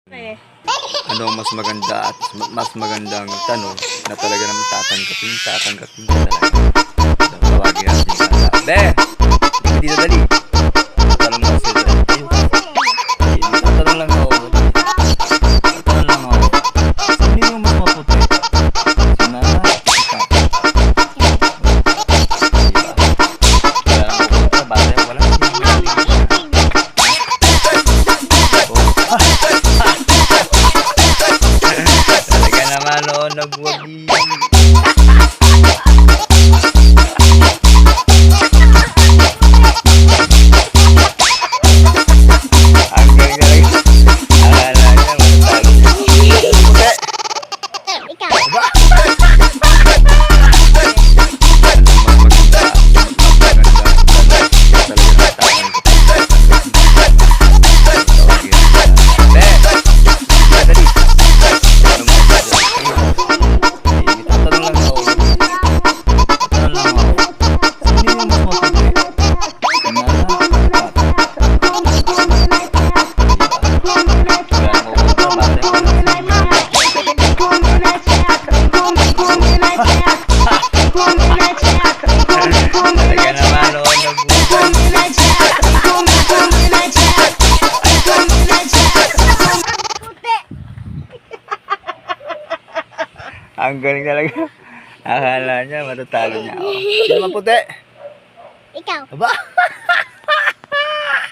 Ano ang mas maganda at mas magandang tanong na talaga naman tatanggapin ka talaga. Tawagin natin yung bata. Be! Hindi dito dali. Tatanong mo kasi dali. Tatanong lang ako. Tatanong lang ako. Sino yung mas maputi? Sana, ikaw. Diba? Wala lang ako punta. Bata yung wala. Talaga naman noon nagwagi. Ang galing talaga. Akala niya matatalo. Ikaw. Aba! Ano mas maganda? Talaga natatangkap. Tawagin natin. Be! Dali. Ano mo ba dyan? Tatanong lang ako. Tatanong lang ako. Sino yung mas maputi? Sana, bata. Talaga naman noon ang galing talaga. Akala niya matatalo niya ako. Sino maputi? Ikaw. Aba!